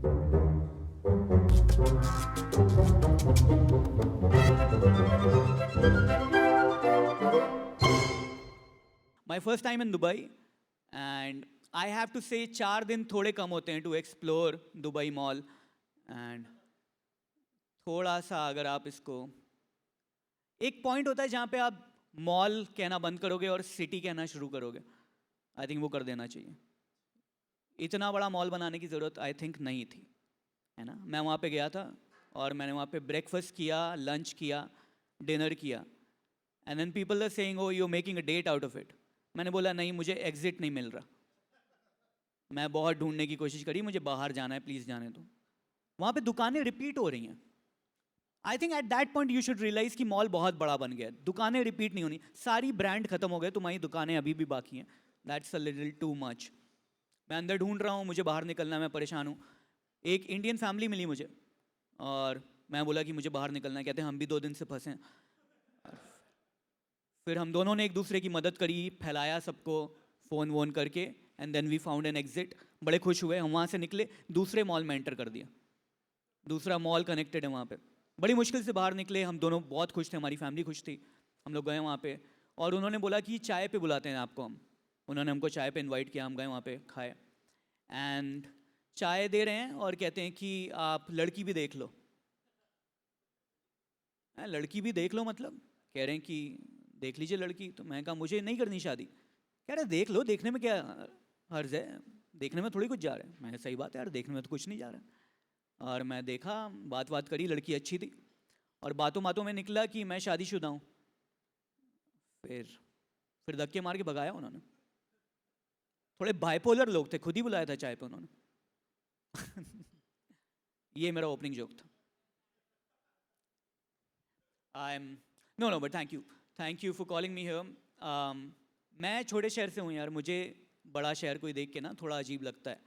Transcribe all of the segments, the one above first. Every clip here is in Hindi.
My first time in Dubai and I have to say 4 दिन थोड़े कम होते हैं to explore Dubai mall and थोड़ा सा अगर आप इसको एक पॉइंट होता है जहाँ पे आप मॉल कहना बंद करोगे और सिटी कहना शुरू करोगे। आई थिंक वो कर देना चाहिए। इतना बड़ा मॉल बनाने की ज़रूरत आई थिंक नहीं थी, है ना। मैं वहाँ पे गया था और मैंने वहाँ पे ब्रेकफास्ट किया, लंच किया, डिनर किया and then people are saying oh you making a date out of it. मैंने बोला नहीं, मुझे एग्जिट नहीं मिल रहा। मैं बहुत ढूंढने की कोशिश करी, मुझे बाहर जाना है, प्लीज़ जाने दो। वहाँ पे दुकानें रिपीट हो रही हैं। I think at that point you should realise कि मॉल बहुत बड़ा बन गया है, दुकानें रिपीट नहीं होनी, सारी ब्रांड खत्म हो गए, तुम्हारी दुकानें अभी भी बाकी हैं। That's a little too much. मैं अंदर ढूंढ रहा हूँ, मुझे बाहर निकलना है, मैं परेशान हूँ। एक इंडियन फैमिली मिली मुझे और मैं बोला कि मुझे बाहर निकलना है, कहते हैं हम भी 2 दिन से फंसे हैं। फिर हम दोनों ने एक दूसरे की मदद करी, फैलाया सबको फ़ोन वोन करके and then we found an exit. बड़े खुश हुए, हम वहाँ से निकले, दूसरे मॉल में एंटर कर दिया। दूसरा मॉल कनेक्टेड है वहाँ पे। बड़ी मुश्किल से बाहर निकले, हम दोनों बहुत खुश थे, हमारी फैमिली खुश थी। हम लोग गए वहाँ पे और उन्होंने बोला कि चाय पे बुलाते हैं आपको हम। उन्होंने हमको चाय पे इनवाइट किया, हम गए वहाँ पे, खाए एंड चाय दे रहे हैं और कहते हैं कि आप लड़की भी देख लो। लड़की भी देख लो मतलब? कह रहे हैं कि देख लीजिए लड़की। तो मैं कहा मुझे नहीं करनी शादी। कह रहे देख लो, देखने में क्या हर्ज है, देखने में थोड़ी कुछ जा रहा है। मैं सही बात है यार, देखने में तो कुछ नहीं जा रहा है। और मैं देखा, बात बात करी, लड़की अच्छी थी और बातों बातों में निकला कि मैं शादीशुदा हूँ। फिर धक्के मार के भगाया उन्होंने। थोड़े बाइपोलर लोग थे, खुद ही बुलाया था चाय पे उन्होंने। ये मेरा ओपनिंग जोक था। I am no but thank you for calling me here. मैं छोटे शहर से हूँ यार, मुझे बड़ा शहर कोई देख के ना थोड़ा अजीब लगता है।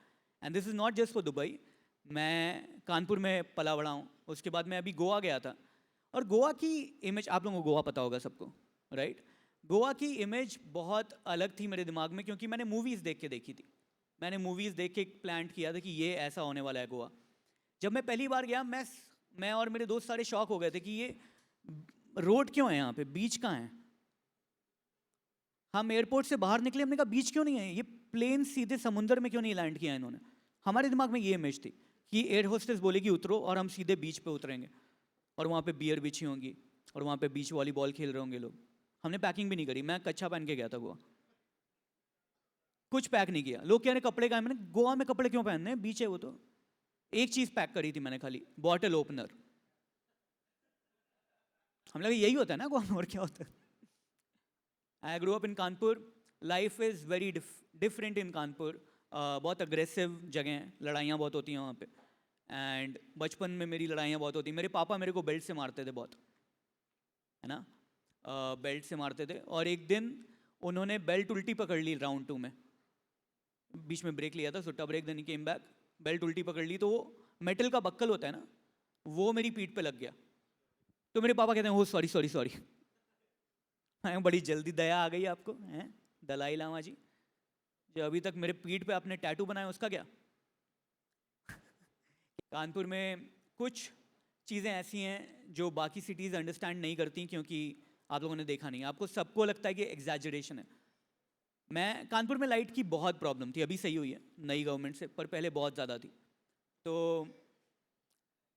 And this is not just for Dubai. मैं कानपुर में पला बड़ा हूँ, उसके बाद मैं अभी गोवा गया था। और गोवा की इमेज, आप लोगों को गोवा पता होगा सबको, राइट। गोवा की इमेज बहुत अलग थी मेरे दिमाग में, क्योंकि मैंने मूवीज़ देख के देखी थी। मैंने मूवीज़ देख के प्लान किया था कि ये ऐसा होने वाला है गोवा। जब मैं पहली बार गया, मैं और मेरे दोस्त सारे शॉक हो गए थे कि ये रोड क्यों है, यहाँ पे बीच कहाँ है। हम एयरपोर्ट से बाहर निकले, हमने कहा बीच क्यों नहीं है, ये प्लेन सीधे समुंदर में क्यों नहीं लैंड किया इन्होंने। हमारे दिमाग में ये इमेज थी कि एयर होस्टेस बोलेगी उतरो और हम सीधे बीच पे उतरेंगे और वहाँ पे बियर बिछी होंगी और वहाँ पे बीच वॉलीबॉल खेल रहे होंगे लोग। हमने पैकिंग भी नहीं करी, मैं कच्छा पहन के गया था गोवा, कुछ पैक नहीं किया। लोग कह रहे कपड़े का है, मैंने गोवा में कपड़े क्यों पहनने हैं, बीच है वो तो। एक चीज़ पैक करी थी मैंने, खाली बॉटल ओपनर। हम लगा यही होता है ना गोवा में, और क्या होता है। I grow up in Kanpur. Life is very different in Kanpur. बहुत अग्रेसिव जगह हैं, लड़ाइयाँ बहुत होती हैं वहाँ पे। एंड बचपन में मेरी लड़ाइयाँ बहुत होती। मेरे पापा मेरे को बेल्ट से मारते थे बहुत, है ना। बेल्ट से मारते थे और एक दिन उन्होंने बेल्ट उल्टी पकड़ ली राउंड 2 में। बीच में ब्रेक लिया था, सुट्टा break, then came back, belt उल्टी पकड़ ली तो वो मेटल का बक्कल होता है ना, वो मेरी पीठ पे लग गया। तो मेरे पापा कहते हैं ओ सॉरी सॉरी सॉरी। बड़ी जल्दी दया आ गई आपको, हैं दलाई लामा जी, जो अभी तक मेरे पीठ पे आपने टैटू बनाया उसका क्या। कानपुर में कुछ चीज़ें ऐसी हैं जो बाकी सिटीज़ अंडरस्टैंड नहीं करती, क्योंकि आप लोगों ने देखा नहीं, आपको सबको लगता है कि एग्जैजरेशन है। मैं कानपुर में लाइट की बहुत प्रॉब्लम थी, अभी सही हुई है नई गवर्नमेंट से, पर पहले बहुत ज़्यादा थी। तो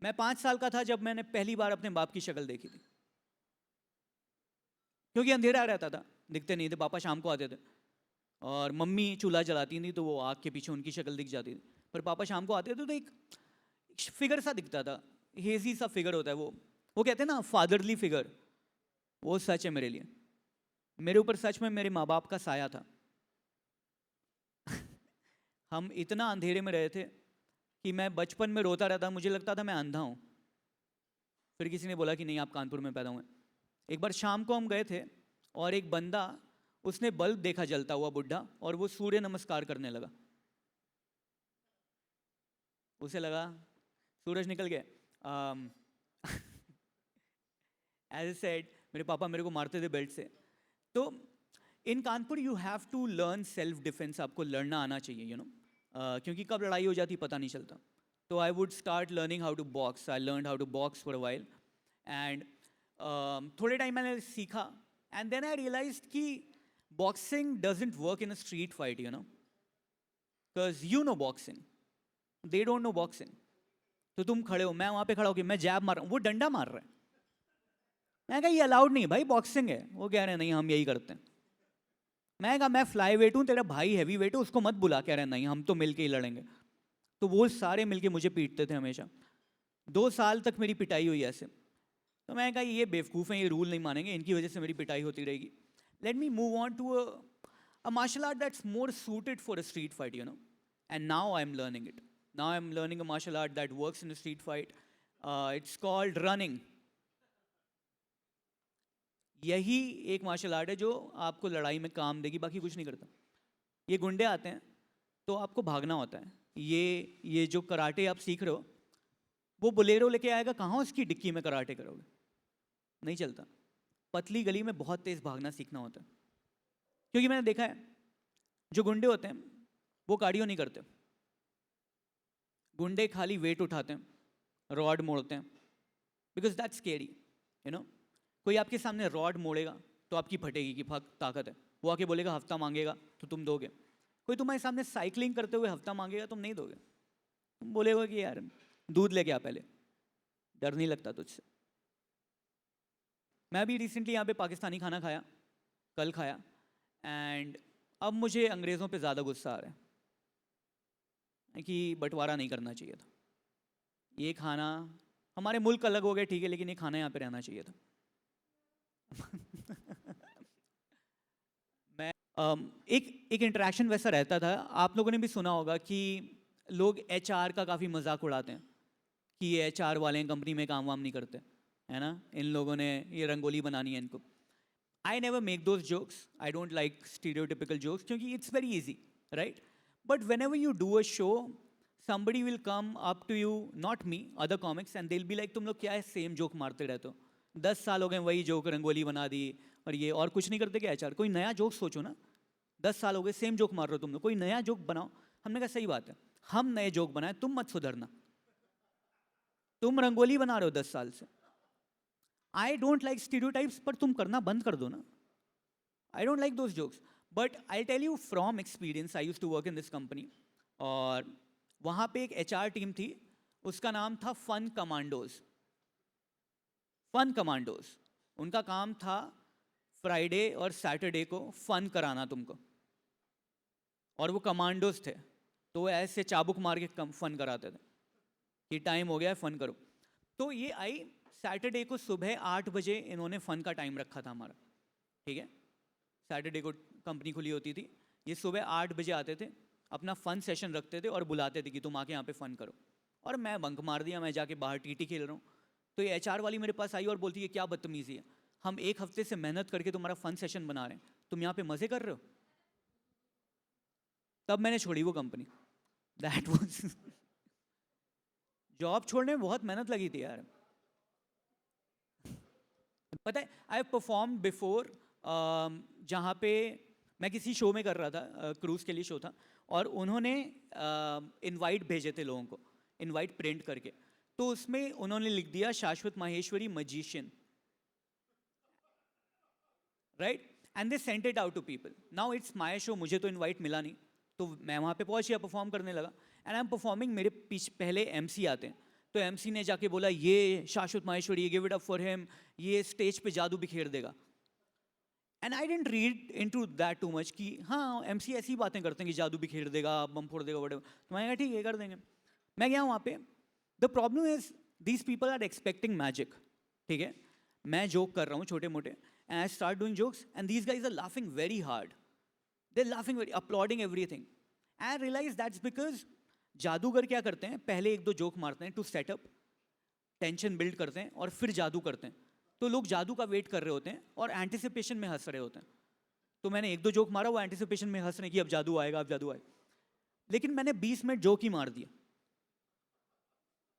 मैं 5 साल का था जब मैंने पहली बार अपने बाप की शक्ल देखी थी, क्योंकि अंधेरा रहता था, दिखते नहीं थे। पापा शाम को आते थे और मम्मी चूल्हा जलाती थी तो वो आग के पीछे उनकी शक्ल दिख जाती थी। पर पापा शाम को आते थे तो एक फिगर सा दिखता था, हेजी सा फिगर होता है वो कहते हैं ना फादरली फिगर, वो सच है मेरे लिए। मेरे ऊपर सच में मेरे माँ बाप का साया था। हम इतना अंधेरे में रहे थे कि मैं बचपन में रोता रहता, मुझे लगता था मैं अंधा हूँ। फिर किसी ने बोला कि नहीं आप कानपुर में पैदा हुए। एक बार शाम को हम गए थे और एक बंदा, उसने बल्ब देखा जलता हुआ बुढ़ा, और वो सूर्य नमस्कार करने लगा। उसे लगा सूरज निकल गया। एज ए सेड, मेरे पापा मेरे को मारते थे बेल्ट से। तो in Kanpur you have to learn self defence, आपको लड़ना आना चाहिए, क्योंकि कब लड़ाई हो जाती पता नहीं चलता। So I would start learning how to box. I learned how to box for a while, and थोड़े टाइम मैंने सीखा, and then I realized कि boxing doesn't work in a street fight, you know, because you know boxing, they don't know boxing. तो तुम खड़े हो, मैं वहाँ पे खड़ा हो कि मैं जैब मार रहा हूँ, वो डंडा मार रहा है, मैं कहा ये अलाउड नहीं भाई, बॉक्सिंग है। वो कह रहे हैं नहीं हम यही करते हैं। मैं कहा मैं फ्लाई वेट हूँ, तेरा भाई हैवी वेट है, उसको मत बुला। कह रहे हैं नहीं हम तो मिलके ही लड़ेंगे। तो वो सारे मिलके मुझे पीटते थे हमेशा। 2 साल तक मेरी पिटाई हुई ऐसे। तो मैं कहा ये बेवकूफ़ हैं, ये रूल नहीं मानेंगे, इनकी वजह से मेरी पिटाई होती रहेगी। Let me move on to a martial art that's more suited for a street fight, you know, and now I am learning it. Now I am learning a martial art that works in a street fight. It's called running. यही एक मार्शल आर्ट है जो आपको लड़ाई में काम देगी, बाकी कुछ नहीं करता। ये गुंडे आते हैं तो आपको भागना होता है। ये जो कराटे आप सीख रहे हो, वो बोलेरो लेके आएगा, कहाँ उसकी डिक्की में कराटे करोगे? नहीं चलता। पतली गली में बहुत तेज भागना सीखना होता है। क्योंकि मैंने देखा है जो गुंडे होते हैं वो कार्डियो नहीं करते। गुंडे खाली वेट उठाते हैं, रॉड मोड़ते हैं, because that's scary, you know. कोई आपके सामने रॉड मोड़ेगा तो आपकी फटेगी कि फक ताकत है। वो आके बोलेगा हफ्ता मांगेगा तो तुम दोगे। कोई तुम्हारे सामने साइकिलिंग करते हुए हफ्ता मांगेगा, तुम नहीं दोगे। तुम बोलेगा कि यार दूध लेके आ पहले, डर नहीं लगता तुझसे। मैं भी रिसेंटली यहाँ पे पाकिस्तानी खाना खाया, कल खाया, एंड अब मुझे अंग्रेज़ों पे ज़्यादा गुस्सा आ रहा है कि बंटवारा नहीं करना चाहिए था। ये खाना हमारे मुल्क अलग हो गए ठीक है, लेकिन ये खाना यहाँ पे रहना चाहिए था। मैं एक इंटरेक्शन वैसा रहता था। आप लोगों ने भी सुना होगा कि लोग एचआर का काफ़ी मजाक उड़ाते हैं कि ये एचआर वाले हैं, कंपनी में काम वाम नहीं करते, है ना, इन लोगों ने ये रंगोली बनानी है इनको। I never make those jokes, I don't like stereotypical jokes, क्योंकि it's very easy, right? But whenever you do a show, somebody will come up to you, not me, other comics, and they'll be like तुम लोग क्या है सेम जोक मारते रहते हो, 10 साल हो गए वही जोक, रंगोली बना दी और ये, और कुछ नहीं करते क्या एचआर? कोई नया जोक सोचो ना, 10 साल हो गए सेम जोक मार रहे हो तुम लोग, कोई नया जोक बनाओ। हमने कहा सही बात है, हम नए जोक बनाए, तुम मत सुधरना। तुम रंगोली बना रहे हो 10 साल से। आई डोंट लाइक स्टीरियोटाइप्स, पर तुम करना बंद कर दो ना। I don't like those jokes, but I tell you from experience, I used to work in this company, और वहाँ पे एक एचआर टीम थी, उसका नाम था फन कमांडोज। फन कमांडोज, उनका काम था फ्राइडे और सैटरडे को फन कराना तुमको, और वो कमांडोज थे तो वो ऐसे चाबुक मार के फन कराते थे कि टाइम हो गया है फन करो। तो ये आई सैटरडे को सुबह 8 बजे, इन्होंने फन का टाइम रखा था हमारा, ठीक है। सैटरडे को कंपनी खुली होती थी, ये सुबह 8 बजे आते थे, अपना फ़न सेशन रखते थे और बुलाते थे कि तुम आके यहाँ पे फ़न करो। और मैं बंक मार दिया, मैं जाके बाहर टीटी खेल रहा हूँ। तो ये एचआर वाली मेरे पास आई और बोलती है क्या बदतमीज़ी है, हम 1 हफ्ते से मेहनत करके तुम्हारा फ़न सेशन बना रहे हैं, तुम यहाँ पे मज़े कर रहे हो। तब मैंने छोड़ी वो कंपनी। दैट वाज जॉब छोड़ने में बहुत मेहनत लगी थी यार। पता है, आई परफॉर्म बिफोर, जहाँ पे मैं किसी शो में कर रहा था, क्रूज़ के लिए शो था, और उन्होंने इनवाइट भेजे थे लोगों को, इनवाइट प्रिंट करके। तो उसमें उन्होंने लिख दिया Shashwat Maheshwari magician, right, and they sent it out to people. Now it's my show, मुझे तो इनवाइट मिला नहीं, तो मैं वहाँ पे पहुँच गया, परफॉर्म करने लगा, एंड आई एम परफॉर्मिंग। मेरे पीछे पहले एमसी आते हैं, तो एमसी ने जाके बोला ये Shashwat Maheshwari, give it up for him, ये स्टेज पे जादू बिखेर देगा। And I didn't read into that too much कि हाँ एमसी ऐसी बातें करते हैं कि जादू बिखेर देगा, बम फोड़ देगा, वट। तो मैंने कहा ठीक है कर देंगे। मैं गया वहाँ पे। The problem is these people are expecting magic, ठीक है। मैं जोक कर रहा हूँ छोटे मोटे, and I start doing jokes, and these guys are laughing very hard, they are laughing very, uploading everything. I realise that's because जादूगर क्या करते हैं, पहले 1-2 जोक मारते हैं टू सेटअप, टेंशन बिल्ड करते हैं और फिर जादू करते हैं। तो लोग जादू का वेट कर रहे होते हैं और एंटिसिपेशन में हंस रहे होते हैं। तो मैंने 1-2 जोक मारा, वो एंटिसिपेशन में हंस रहे कि अब जादू आएगा, अब जादू आएगा। लेकिन मैंने 20 मिनट जोक ही मार दिया,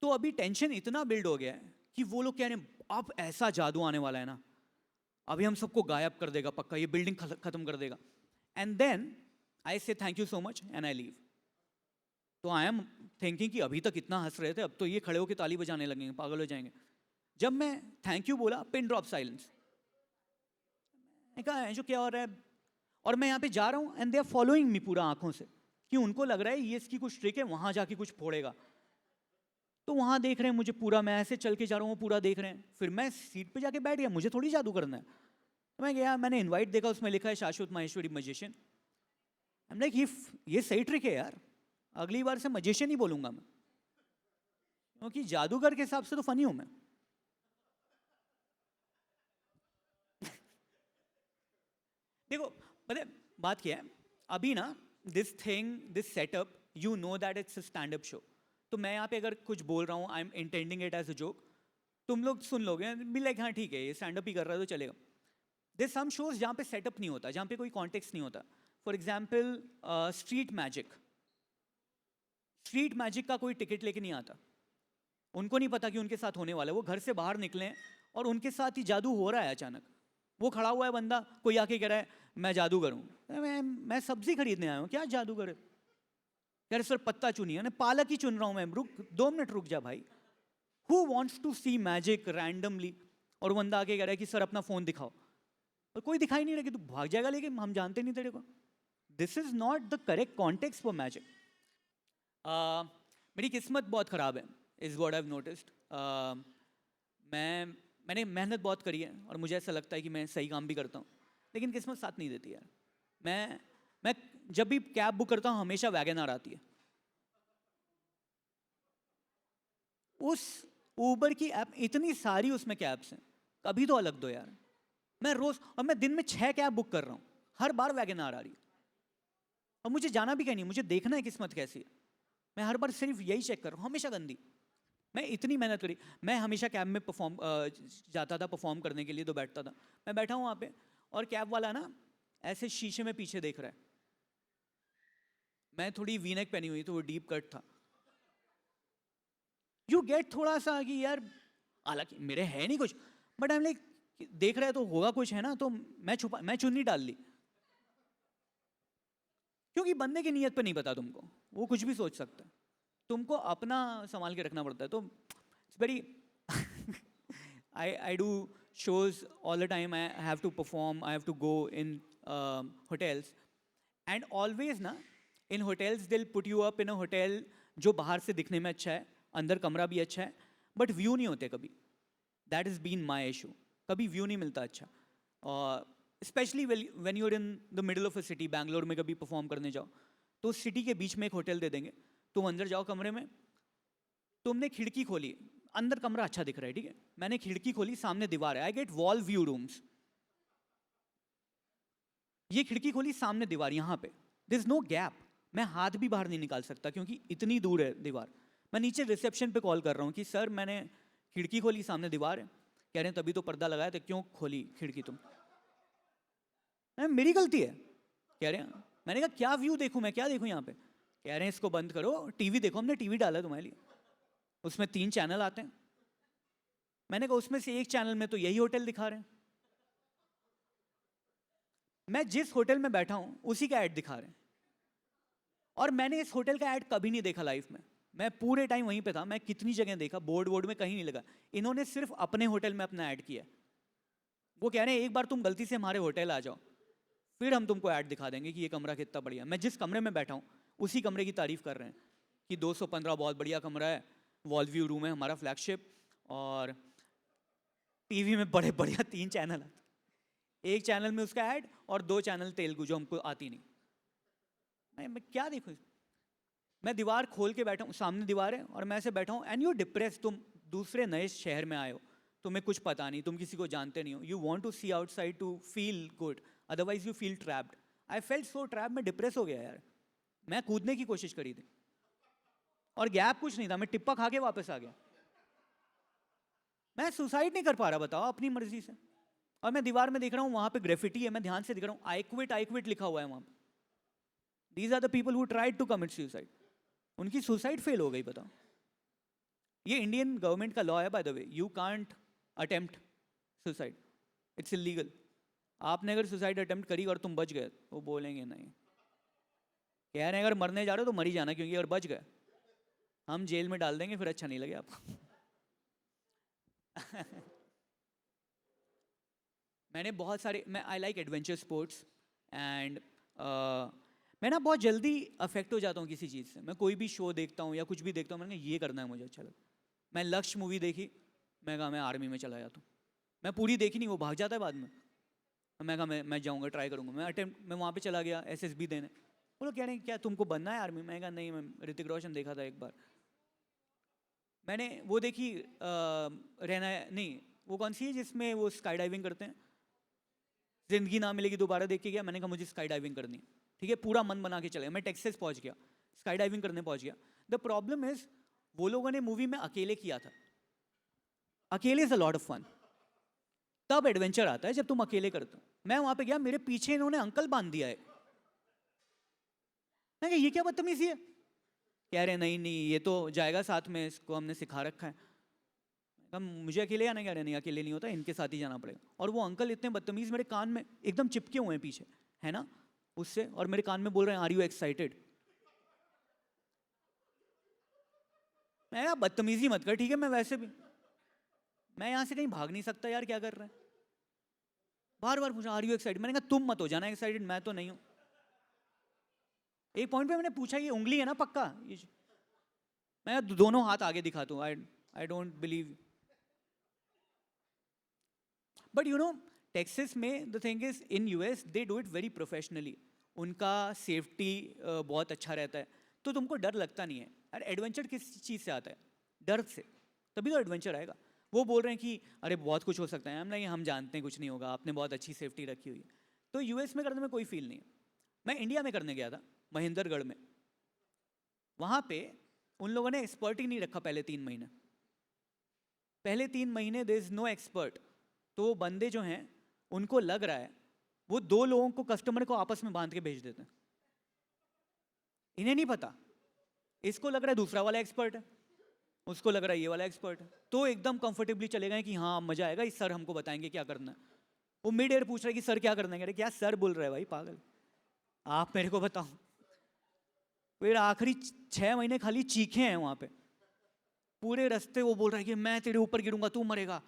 तो अभी टेंशन इतना बिल्ड हो गया है कि वो लोग कह रहे हैं अब ऐसा जादू आने वाला है ना, अभी हम सबको गायब कर देगा पक्का, ये बिल्डिंग खत्म कर देगा। एंड देन आई से thank you so much and I leave. तो आई एम थिंकिंग कि अभी तक इतना हंस रहे थे, अब तो ये खड़े होकर ताली बजाने लगेंगे, पागल हो जाएंगे। जब मैं थैंक यू बोला, पिन ड्रॉप साइलेंस। मैं कहा जो क्या हो रहा है, और मैं यहाँ पे जा रहा हूँ and they are following me पूरा आंखों से, कि उनको लग रहा है ये इसकी कुछ ट्रिक है, वहां जाके कुछ फोड़ेगा। तो वहां देख रहे हैं मुझे पूरा, मैं ऐसे चल के जा रहा हूँ, वो पूरा देख रहे हैं। फिर मैं सीट पे जाके बैठ गया, मुझे थोड़ी जादू करना है। तो मैं गया, मैंने इनवाइट देखा, उसमें लिखा है शाश्वत Maheshwari magician. I am like ये सही ट्रिक है यार, अगली बार से मजिशियन ही बोलूंगा मैं, क्योंकि जादूगर के हिसाब से तो फनी हूं मैं। देखो पता है बात क्या है, अभी ना this setup, you know that it's a stand up show. तो मैं यहाँ पे अगर कुछ बोल रहा हूँ, I am intending it as a joke, तुम लोग सुन लोगे, बी लाइक हाँ ठीक है ये स्टैंड अप ही कर रहा है तो चलेगा। देयर सम शोज जहाँ पे सेटअप नहीं होता, जहाँ पे कोई कॉन्टेक्स्ट नहीं होता। For example street magic, street magic का कोई टिकट लेके नहीं आता, उनको नहीं पता कि उनके साथ होने वाला है, वो घर से बाहर निकले हैं और उनके साथ ही जादू हो रहा है अचानक। वो खड़ा हुआ है बंदा, कोई आके कह रहा है मैं जादूगर हूँ, मैं सब्जी खरीदने आया हूँ, क्या जादूगर है यार, सर पत्ता चुनिए ना, पालक ही चुन रहा हूँ मैं, रुक 2 मिनट रुक जा भाई। Who wants to see magic randomly, और बंदा आके कह रहा है कि सर अपना फोन दिखाओ, और कोई दिखाई नहीं रहा कि तू भाग जाएगा, लेकिन हम जानते नहीं तेरे को। This is not the correct context for magic. मेरी किस्मत बहुत ख़राब है, is what I have noticed. मैंने मेहनत बहुत करी है और मुझे ऐसा लगता है कि मैं सही काम भी करता हूँ, लेकिन किस्मत साथ नहीं देती यार। मैं जब भी कैब बुक करता हूँ हमेशा वैगन आर आती है। उस ऊबर की ऐप इतनी सारी उसमें कैब्स हैं, कभी तो अलग दो यार। मैं रोज, और मैं दिन में 6 कैब बुक कर रहा हूँ, हर बार वैगन आर आ रही है, और मुझे जाना भी कहीं नहीं, मुझे देखना है किस्मत कैसी है। मैं हर बार सिर्फ यही चेक कर रहा हूँ, हमेशा गंदी। मैं इतनी मेहनत करी, मैं हमेशा कैब में जाता था परफॉर्म करने के लिए, तो बैठता था, मैं बैठा हूँ वहाँ पे, और कैब वाला ना ऐसे शीशे में पीछे देख रहा है। मैं थोड़ी वीनेक पहनी हुई तो वो डीप कट था। यू गेट थोड़ा सा कि यार, हालांकि मेरे है नहीं कुछ, बट आई एम लाइक देख रहा है तो होगा कुछ है ना, तो मैं चुन्नी डाल ली, क्योंकि बंदे की नीयत पे नहीं पता तुमको, वो कुछ भी सोच सकता है, तुमको अपना संभाल के रखना पड़ता है। तो it's very I do shows all the time, I have to perform, I have to go in hotels, and always ना in hotels they'll put you up in a hotel जो बाहर से दिखने में अच्छा है, अंदर कमरा भी अच्छा है, बट व्यू नहीं होते कभी। That is been my issue, कभी व्यू नहीं मिलता अच्छा। और specially when you are in the middle of a city, Bangalore में कभी परफॉर्म करने जाओ, तो सिटी के बीच में एक होटल दे देंगे, तुम अंदर जाओ कमरे में, तुमने खिड़की खोली, अंदर कमरा अच्छा दिख रहा है, ठीक है, मैंने खिड़की खोली, सामने दीवार है, I get wall view rooms. ये खिड़की खोली, सामने दीवार, यहाँ पे दिस नो गैप, मैं हाथ भी बाहर नहीं निकाल सकता क्योंकि इतनी दूर है दीवार। मैं नीचे रिसेप्शन पे कॉल कर रहा हूँ कि सर मैंने खिड़की खोली, सामने दीवार है। कह रहे हैं तभी तो पर्दा लगाया, तो क्यों खोली खिड़की तुम? मेरी गलती है, कह रहे हैं। मैंने कहा क्या व्यू देखूं मैं, क्या देखूं यहाँ पे? कह रहे हैं इसको बंद करो, टीवी देखो, हमने टीवी डाला तुम्हारे लिए, उसमें 3 चैनल आते हैं। मैंने कहा उसमें से एक चैनल में तो यही होटल दिखा रहे हैं, मैं जिस होटल में बैठा हूं उसी का ऐड दिखा रहे हैं, और मैंने इस होटल का ऐड कभी नहीं देखा लाइफ में। मैं पूरे टाइम वहीं पे था, मैं कितनी जगह देखा, बोर्ड में कहीं नहीं लगा, इन्होंने सिर्फ अपने होटल में अपना ऐड किया। वो कह रहे हैं एक बार तुम गलती से हमारे होटल आ जाओ, फिर हम तुमको ऐड दिखा देंगे कि ये कमरा कितना बढ़िया। मैं जिस कमरे में बैठा हूँ उसी कमरे की तारीफ कर रहे हैं कि 215 बहुत बढ़िया कमरा है, वॉल व्यू रूम है हमारा फ्लैगशिप, और टीवी में बड़े बढ़िया 3 चैनल है, एक चैनल में उसका ऐड और 2 चैनल तेलुगु जो हमको आती नहीं। मैं क्या देखूँ? मैं दीवार खोल के बैठा हूँ, सामने दीवार है और मैं ऐसे बैठा हूँ, एंड यू डिप्रेस, तुम दूसरे नए शहर में आए हो, तुम्हें कुछ पता नहीं, तुम किसी को जानते नहीं हो, you want to see outside to feel good, otherwise you feel trapped. I felt so trap, मैं डिप्रेस हो गया यार। मैं कूदने की कोशिश करी थी और गैप कुछ नहीं था, मैं टिप्पा खा के वापस आ गया। मैं सुसाइड नहीं कर पा रहा, बताओ, अपनी मर्जी से। और मैं दीवार में देख रहा हूँ, वहां पे ग्रेफिटी है, मैं ध्यान से देख रहा हूँ, आई क्विट लिखा हुआ है वहां पे। These are the people who tried to commit suicide, उनकी सुसाइड फेल हो गई, बताओ। ये इंडियन गवर्नमेंट का लॉ है by the way, you can't attempt suicide, it's illegal. आपने अगर सुसाइड अटेम्प्ट करी और तुम बच गए, वो बोलेंगे नहीं। कह रहे हैं अगर मरने जा रहे हो तो मर ही जाना, क्योंकि अगर बच गए हम जेल में डाल देंगे, फिर अच्छा नहीं लगे आपको। मैंने बहुत सारे, मैं I like adventure sports and मैं ना बहुत जल्दी अफेक्ट हो जाता हूँ किसी चीज़ से। मैं कोई भी शो देखता हूँ या कुछ भी देखता हूँ, मैंने कहा ये करना है मुझे, अच्छा लगा। मैं लक्ष्य मूवी देखी, मैं कहा मैं आर्मी में चला जाता हूँ। मैं पूरी देखी नहीं, वो भाग जाता है बाद में। मैं कहा मैं जाऊँगा, ट्राई करूँगा। मैं वहाँ पे चला गया SSB देने। वो लोग कह रहे हैं क्या तुमको बनना है आर्मी? मैं कहा नहीं, मैं ऋतिक रोशन देखा था एक बार। मैंने वो देखी रहना नहीं, वो कौन सी है जिसमें वो स्काई डाइविंग करते हैं, जिंदगी ना मिलेगी दोबारा देख के गया। मैंने कहा मुझे स्काई डाइविंग करनी है, ठीक है, पूरा मन बना के चले। मैं टेक्सास पहुंच गया, स्काई डाइविंग करने पहुंच गया। द प्रॉब्लम इज वो लोगों ने मूवी में अकेले किया था। अकेले is a lot of fun. तब एडवेंचर आता है जब तुम अकेले करते हो। मैं वहां पे गया, मेरे पीछे इन्होंने अंकल बांध दिया है। मैं कहा ये क्या बदतमीजी है? कह रहे नहीं नहीं ये तो जाएगा साथ में, इसको हमने सिखा रखा है। मुझे अकेले आना? कह रहे नहीं अकेले नहीं होता, इनके साथ ही जाना पड़ेगा। और वो अंकल इतने बदतमीज, मेरे कान में एकदम चिपके हुए हैं पीछे, है ना, उससे, और मेरे कान में बोल रहे हैं आर यू एक्साइटेड? मैं यार बदतमीजी मत कर, ठीक है, मैं वैसे भी मैं यहां से कहीं भाग नहीं सकता यार, क्या कर रहे हैं? बार बार पूछा आर यू एक्साइटेड? मैंने कहा तुम मत हो जाना एक्साइटेड, मैं तो नहीं हूं। एक पॉइंट पे मैंने पूछा ये उंगली है ना पक्का? मैं दोनों हाथ आगे दिखाता हूं, I don't believe. But you know Texas में the thing is in US they do it very professionally. उनका सेफ्टी बहुत अच्छा रहता है, तो तुमको डर लगता नहीं है। और एडवेंचर किस चीज़ से आता है? डर से, तभी तो एडवेंचर आएगा। वो बोल रहे हैं कि अरे बहुत कुछ हो सकता है, हम नहीं, हम जानते हैं कुछ नहीं होगा, आपने बहुत अच्छी सेफ्टी रखी हुई है। तो US में करने में कोई फील नहीं है। मैं इंडिया में करने गया था, महेंद्रगढ़ में। वहाँ पे उन लोगों ने एक्सपर्ट ही नहीं रखा पहले 3 महीने। पहले 3 महीने देयर इज नो एक्सपर्ट। तो वो बंदे जो हैं उनको लग रहा है वो 2 लोगों को, कस्टमर को आपस में बांध के भेज देते हैं। इन्हें नहीं पता, इसको लग रहा है दूसरा वाला एक्सपर्ट है, उसको लग रहा है ये वाला एक्सपर्ट है। तो एकदम कंफर्टेबली चले गए कि हाँ मजा आएगा, इस सर हमको बताएंगे क्या करना है। वो मिड एयर पूछ रहे कि सर क्या करना है? क्या सर बोल रहा है भाई, पागल, आप मेरे को बताओ। फिर आखिरी 6 महीने खाली चीखे हैं वहां पे। पूरे रास्ते वो बोल रहा है कि मैं तेरे ऊपर गिरूंगा तू मरेगा,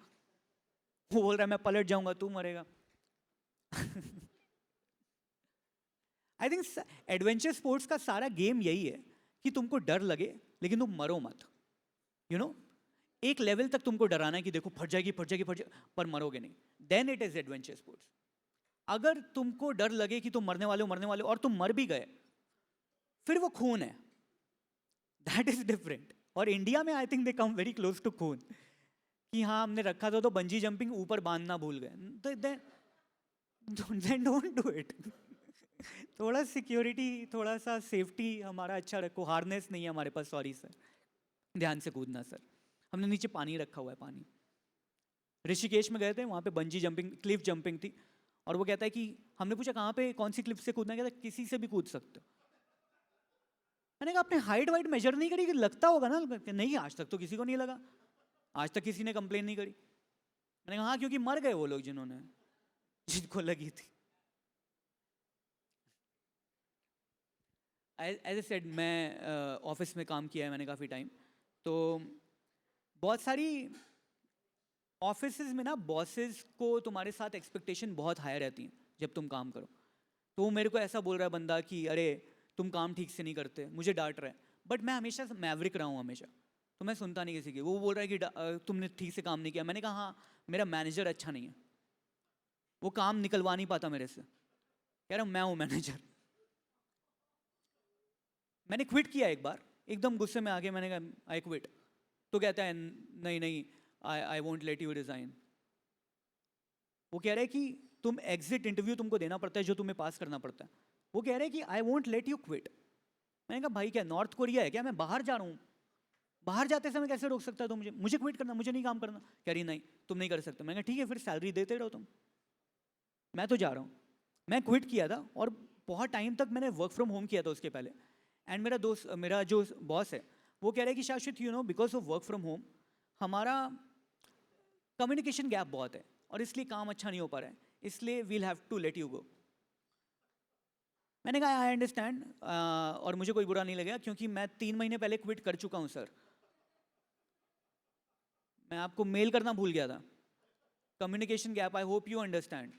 वो बोल रहा है मैं पलट जाऊंगा तू मरेगा। आई थिंक एडवेंचर स्पोर्ट्स का सारा गेम यही है कि तुमको डर लगे लेकिन तुम मरो मत। यू नो एक लेवल तक तुमको डराना है कि देखो फट जाएगी फट जाएगी फट जाएगी, पर मरोगे नहीं। Then it is adventure sports. अगर तुमको डर लगे कि तुम मरने वाले हो और तुम मर भी गए, फिर वो खून है, दैट इज डिफरेंट। और इंडिया में I think they come very close to खून, कि हाँ हमने रखा था तो बंजी जंपिंग ऊपर बांधना भूल गए, देन डोंट डू इट। थोड़ा सिक्योरिटी, थोड़ा सा सेफ्टी हमारा अच्छा रखो। हार्नेस नहीं है हमारे पास, सॉरी सर, ध्यान से कूदना सर। हमने नीचे पानी रखा हुआ है, पानी। ऋषिकेश में गए थे, वहाँ पे बंजी जंपिंग, क्लिफ जंपिंग थी। और वो कहता है कि हमने पूछा कहाँ पे, कौन सी क्लिफ से कूदना? कहता किसी से भी कूद सकते हो। मैंने कहा आपने हाइट वाइट मेजर नहीं करी? कि लगता होगा ना। नहीं आज तक तो किसी को नहीं लगा, आज तक किसी ने कंप्लेन नहीं करी। मैंने कहा हाँ क्योंकि मर गए वो लोग जिन्होंने, जिनको लगी थी। एज ए सेड, मैं ऑफिस में काम किया है मैंने काफ़ी टाइम। तो बहुत सारी ऑफिसेज में ना बॉसेस को तुम्हारे साथ एक्सपेक्टेशन बहुत हाई रहती हैं जब तुम काम करो। तो वो मेरे को ऐसा बोल रहा है बंदा कि अरे तुम काम ठीक से नहीं करते, मुझे डांट रहा है। बट मैं हमेशा मैवरिक रहा हूँ हमेशा, तो मैं सुनता नहीं किसी की। वो बोल रहा है कि तुमने ठीक से काम नहीं किया। मैंने कहा हाँ मेरा मैनेजर अच्छा नहीं है, वो काम निकलवा नहीं पाता मेरे से। कह रहा मैं हूँ मैनेजर। मैंने क्विट किया एक बार, एकदम गुस्से में आके मैंने कहा आई क्विट। तो कहता है नहीं नहीं, I won't let you resign. वो कह रहा है कि तुम एग्जिट इंटरव्यू तुमको देना पड़ता है जो तुम्हें पास करना पड़ता है। वो कह रहा है कि I won't let you quit. मैंने कहा भाई क्या नॉर्थ कोरिया है क्या, मैं बाहर जा रहा हूँ, बाहर जाते समय कैसे रोक सकता है तो मुझे क्विट करना, मुझे नहीं काम करना। कह रही नहीं तुम नहीं कर सकते। मैंने कहा ठीक है फिर सैलरी देते रहो तुम, मैं तो जा रहा हूँ। मैं क्विट किया था और बहुत टाइम तक मैंने वर्क फ्रॉम होम किया था उसके पहले। एंड मेरा जो बॉस है वो कह रहा है कि शाश्वत you know because of work from home हमारा कम्युनिकेशन गैप बहुत है और इसलिए काम अच्छा नहीं हो पा रहा है, इसलिए we'll have to let you go. मैंने कहा आई अंडरस्टैंड, और मुझे कोई बुरा नहीं लगेगा क्योंकि मैं 3 महीने पहले क्विट कर चुका हूँ सर। मैं आपको मेल करना भूल गया था। Communication gap, I hope you understand.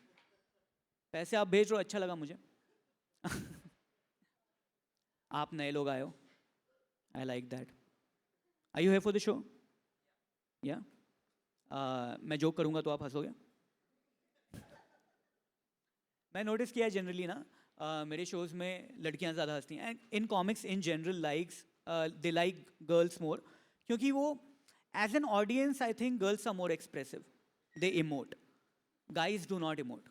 पैसे आप भेज रहे हो, अच्छा लगा मुझे। आप नए लोग आए हो, I like that. Are you here for the show? या मैं जोक करूंगा तो आप हंसोगे? मैं नोटिस किया है जनरली ना, मेरे शोज में लड़कियां ज़्यादा हंसती हैं, and in comics in general likes they like girls more, क्योंकि वो as an audience I think girls are more expressive, they emote, guys do not emote.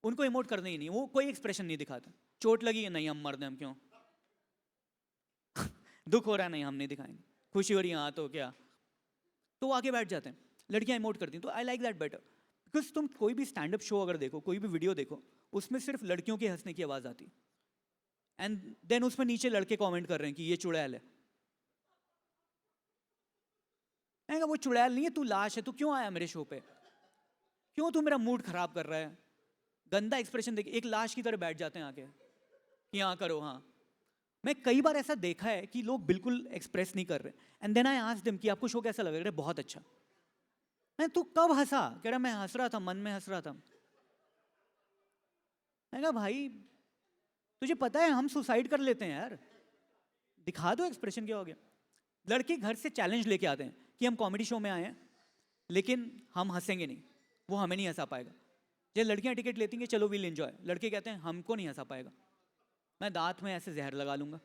उनको इमोट करना ही नहीं, वो कोई एक्सप्रेशन नहीं दिखाते। चोट लगी है, नहीं हम मर्द हैं, हम क्यों। दुख हो रहा है, नहीं हम नहीं दिखाएंगे। खुशी हो रही है, हाँ तो क्या। तो वो आगे बैठ जाते हैं। लड़कियां इमोट करती हैं, तो आई लाइक दैट बेटर, बिकॉज तुम कोई भी स्टैंड अप शो अगर देखो, कोई भी वीडियो देखो, उसमें सिर्फ लड़कियों के हंसने की आवाज आती है, एंड देन उसमें नीचे लड़के कमेंट कर रहे हैं कि ये चुड़ैल है। मैं कहा वो चुड़ैल नहीं है, तू लाश है, तू क्यों आया मेरे शो पे, क्यों तू मेरा मूड खराब कर रहा है। गंदा एक्सप्रेशन देख, एक लाश की तरह बैठ जाते हैं आके कि हाँ करो हाँ। मैं कई बार ऐसा देखा है कि लोग बिल्कुल एक्सप्रेस नहीं कर रहे, and then I ask them कि आपको शो कैसा लग रहा है? बहुत अच्छा। मैं तू कब हंसा? कह रहा मैं हंस रहा था, मन में हंस रहा था। मैं कहा भाई तुझे पता है हम सुसाइड कर लेते हैं यार, दिखा दो एक्सप्रेशन क्या हो गया। लड़के घर से चैलेंज लेके आते हैं कि हम कॉमेडी शो में आए हैं लेकिन हम हंसेंगे नहीं, वो हमें नहीं हंसा पाएगा। जब लड़कियां टिकट लेती हैं चलो विल एंजॉय, लड़के कहते हैं हमको नहीं हंसा पाएगा। मैं दांत में ऐसे जहर लगा लूंगा,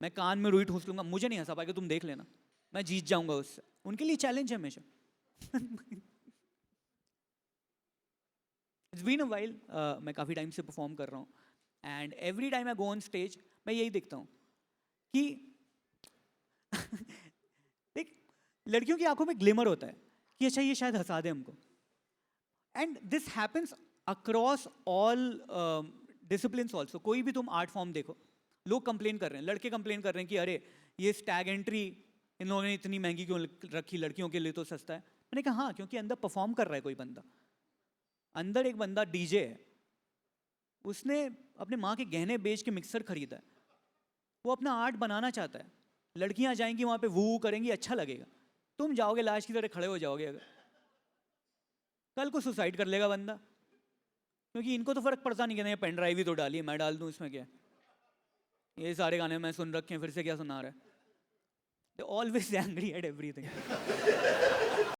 मैं कान में रुई ठूस लूंगा, मुझे नहीं हंसा पाएगा, तुम देख लेना, मैं जीत जाऊंगा उससे। उनके लिए चैलेंज है हमेशा। इट्स बीन अ वाइल, मैं काफ़ी टाइम से परफॉर्म कर रहा हूँ, and every time I go on stage मैं यही देखता हूँ कि देख, लड़कियों की आंखों में ग्लिमर होता है कि अच्छा ये शायद हंसा दे हमको, and this happens across all discipline also. कोई भी तुम आर्ट फॉर्म देखो, लोग कंप्लेन कर रहे हैं, लड़के कंप्लेन कर रहे हैं कि अरे ये स्टैग एंट्री इन लोगों ने इतनी महंगी क्यों रखी, लड़कियों के लिए तो सस्ता है। मैंने कहा हाँ, क्योंकि अंदर परफॉर्म कर रहा है कोई बंदा, अंदर एक बंदा डीजे है, उसने अपने माँ के गहने बेच के मिक्सर खरीदा है, वो अपना आर्ट बनाना चाहता है। लड़कियां जाएंगी वहां पे वो करेंगी, अच्छा लगेगा। तुम जाओगे लाश की तरह खड़े हो जाओगे, अगर कल को सुसाइड कर लेगा बंदा, क्योंकि इनको तो फर्क पड़ता नहीं, कहते पेन ड्राइव ही तो डाली है, मैं डाल दूं इसमें क्या, ये सारे गाने मैं सुन रखे हैं, फिर से क्या सुना रहा है। They always angry at everything.